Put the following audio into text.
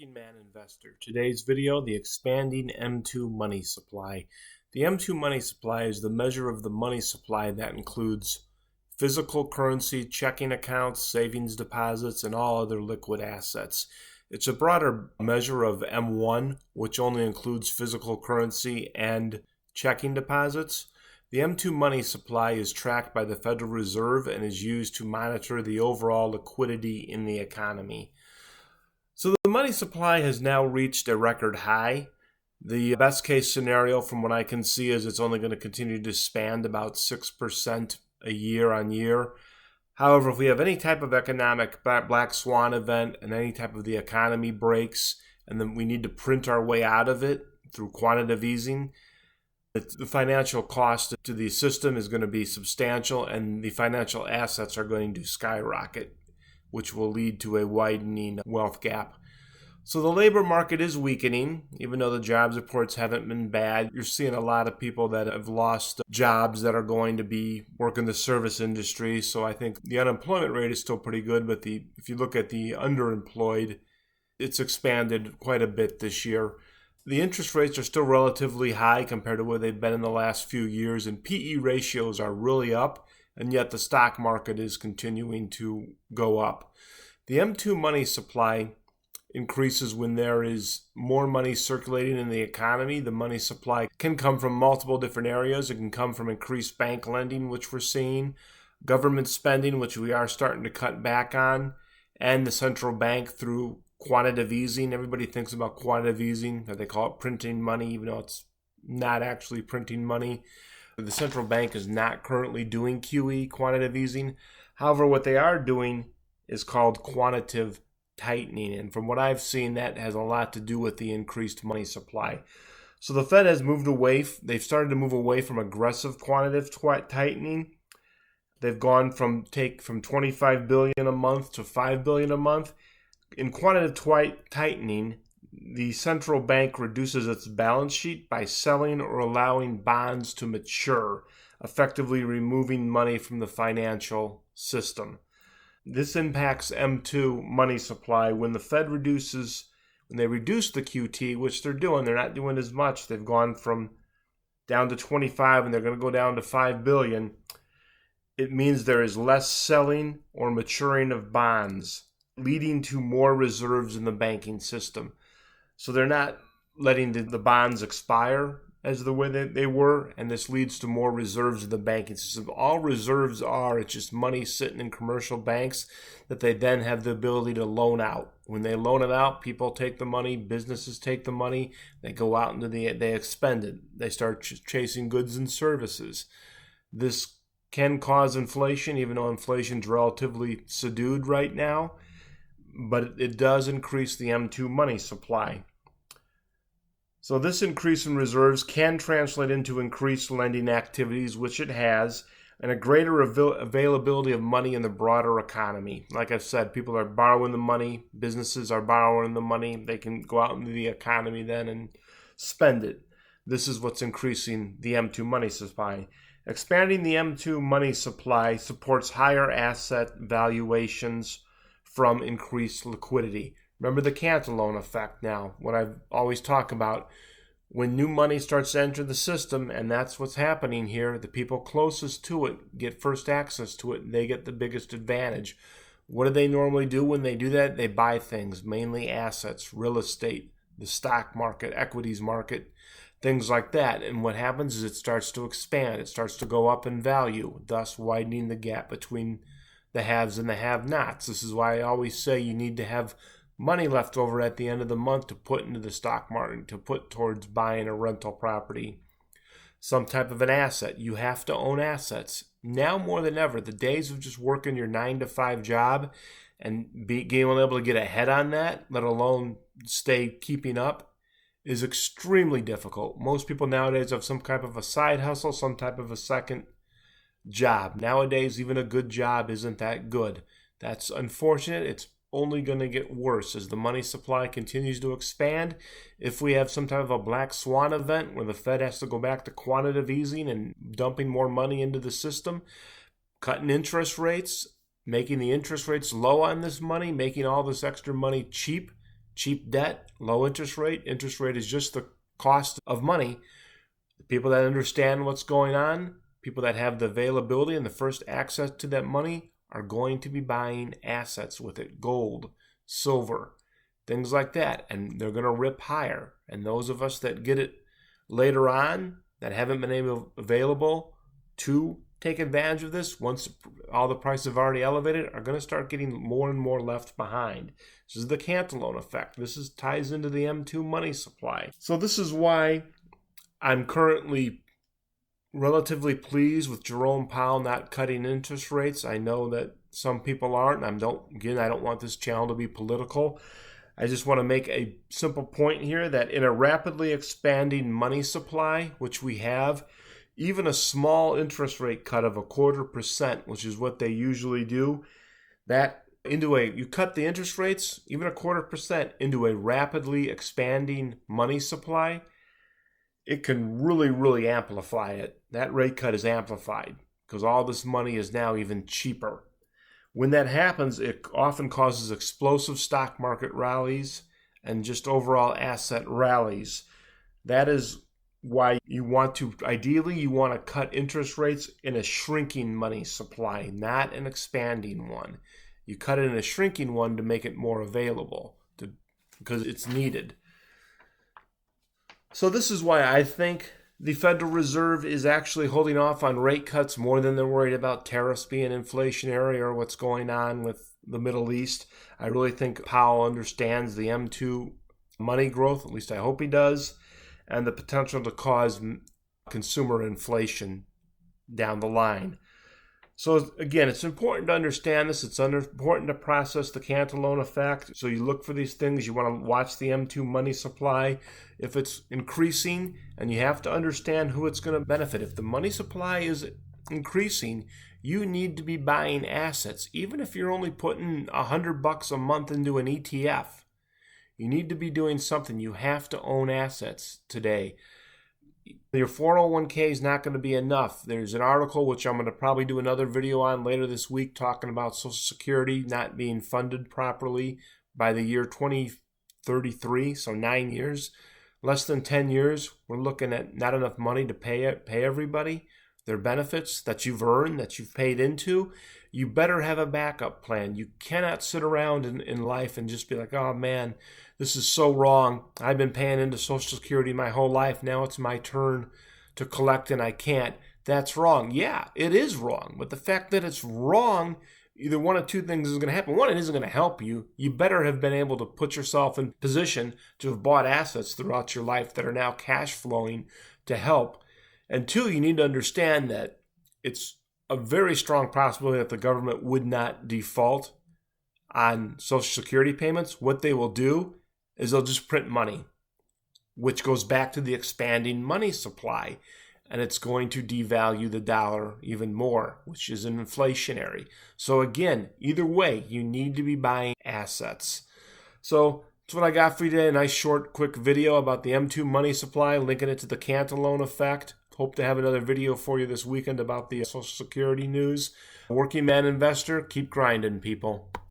Working Man Investor. Today's video, the expanding M2 money supply. The M2 money supply is the measure of the money supply that includes physical currency, checking accounts, savings deposits, and all other liquid assets. It's a broader measure of M1, which only includes physical currency and checking deposits. The M2 money supply is tracked by the Federal Reserve and is used to monitor the overall liquidity in the economy. So the money supply has now reached a record high. The best case scenario from what I can see is it's only going to continue to expand about 6% a year on year. However, if we have any type of economic black swan event and any type of the economy breaks and then we need to print our way out of it through quantitative easing, the financial cost to the system is going to be substantial and the financial assets are going to skyrocket, which will lead to a widening wealth gap. So the labor market is weakening, even though the jobs reports haven't been bad. You're seeing a lot of people that have lost jobs that are going to be working the service industry. So I think the unemployment rate is still pretty good, but if you look at the underemployed, it's expanded quite a bit this year. The interest rates are still relatively high compared to where they've been in the last few years, and PE ratios are really up. And yet the stock market is continuing to go up. The M2 money supply increases when there is more money circulating in the economy. The money supply can come from multiple different areas. It can come from increased bank lending, which we're seeing, government spending, which we are starting to cut back on, and the central bank through quantitative easing. Everybody thinks about quantitative easing, that they call it printing money, even though it's not actually printing money. The central bank is not currently doing QE, quantitative easing. However, what they are doing is called quantitative tightening. And from what I've seen, that has a lot to do with the increased money supply. So the Fed has moved away. They've started to move away from aggressive quantitative tightening. They've gone from 25 billion a month to 5 billion a month. In quantitative tightening, the central bank reduces its balance sheet by selling or allowing bonds to mature, effectively removing money from the financial system. This impacts M2 money supply when the Fed when they reduce the QT, which they're doing. They're not doing as much. They've gone from down to 25 and they're going to go down to 5 billion. It means there is less selling or maturing of bonds, leading to more reserves in the banking system. So they're not letting the bonds expire as the way that they were, and this leads to more reserves in the banking system. All reserves are, it's just money sitting in commercial banks that they then have the ability to loan out. When they loan it out, people take the money, businesses take the money, they go out into they expend it. They start chasing goods and services. This can cause inflation, even though inflation's relatively subdued right now, but it does increase the M2 money supply. So this increase in reserves can translate into increased lending activities, which it has, and a greater availability of money in the broader economy. Like I've said, people are borrowing the money, businesses are borrowing the money, they can go out into the economy then and spend it. This is what's increasing the M2 money supply. Expanding the M2 money supply supports higher asset valuations from increased liquidity. Remember the Cantillon effect now, what I've always talked about. When new money starts to enter the system, and that's what's happening here, the people closest to it get first access to it, and they get the biggest advantage. What do they normally do when they do that? They buy things, mainly assets, real estate, the stock market, equities market, things like that. And what happens is it starts to expand. It starts to go up in value, thus widening the gap between the haves and the have-nots. This is why I always say you need to have money left over at the end of the month to put into the stock market, to put towards buying a rental property, some type of an asset. You have to own assets. Now more than ever, the days of just working your 9-to-5 job and being able to get ahead on that, let alone stay keeping up, is extremely difficult. Most people nowadays have some type of a side hustle, some type of a second job. Nowadays, even a good job isn't that good. That's unfortunate. It's only going to get worse as the money supply continues to expand. If we have some type of a black swan event where the Fed has to go back to quantitative easing and dumping more money into the system, cutting interest rates, making the interest rates low on this money, making all this extra money cheap cheap debt, low interest rate. Interest rate is just the cost of money. The people that understand what's going on, people that have the availability and the first access to that money are going to be buying assets with it, gold, silver, things like that, and they're going to rip higher. And those of us that get it later on, that haven't been available to take advantage of this, once all the prices have already elevated, are going to start getting more and more left behind. This is the Cantillon effect. This ties into the M2 money supply. So this is why I'm currently relatively pleased with Jerome Powell not cutting interest rates. I know that some people aren't, and I don't want this channel to be political. I just want to make a simple point here that in a rapidly expanding money supply, which we have, even a small interest rate cut of 0.25%, which is what they usually do, you cut the interest rates, even 0.25% into a rapidly expanding money supply, it can really, really amplify it. That rate cut is amplified because all this money is now even cheaper. When that happens, it often causes explosive stock market rallies and just overall asset rallies. That is why ideally you want to cut interest rates in a shrinking money supply, not an expanding one. You cut it in a shrinking one to make it more available because it's needed. So this is why I think the Federal Reserve is actually holding off on rate cuts more than they're worried about tariffs being inflationary or what's going on with the Middle East. I really think Powell understands the M2 money growth, at least I hope he does, and the potential to cause consumer inflation down the line. So again, it's important to understand this. It's important to process the Cantillon effect. So you look for these things. You want to watch the M2 money supply. If it's increasing, and you have to understand who it's going to benefit. If the money supply is increasing, you need to be buying assets. Even if you're only putting $100 a month into an ETF, you need to be doing something. You have to own assets today. Your 401k is not going to be enough. There's an article which I'm going to probably do another video on later this week talking about Social Security not being funded properly by the year 2033, so 9 years. Less than 10 years, we're looking at not enough money to pay everybody their benefits that you've earned, that you've paid into. You better have a backup plan. You cannot sit around in life and just be like, oh man, this is so wrong. I've been paying into Social Security my whole life. Now it's my turn to collect and I can't. That's wrong. Yeah, it is wrong. But the fact that it's wrong, either one of two things is going to happen. One, it isn't going to help you. You better have been able to put yourself in position to have bought assets throughout your life that are now cash flowing to help. And two, you need to understand that it's a very strong possibility that the government would not default on Social Security payments. What they will do is they'll just print money, which goes back to the expanding money supply. And it's going to devalue the dollar even more, which is inflationary. So again, either way, you need to be buying assets. So that's what I got for you today. A nice short, quick video about the M2 money supply, linking it to the Cantillon effect. Hope to have another video for you this weekend about the Social Security news. Working man investor, keep grinding, people.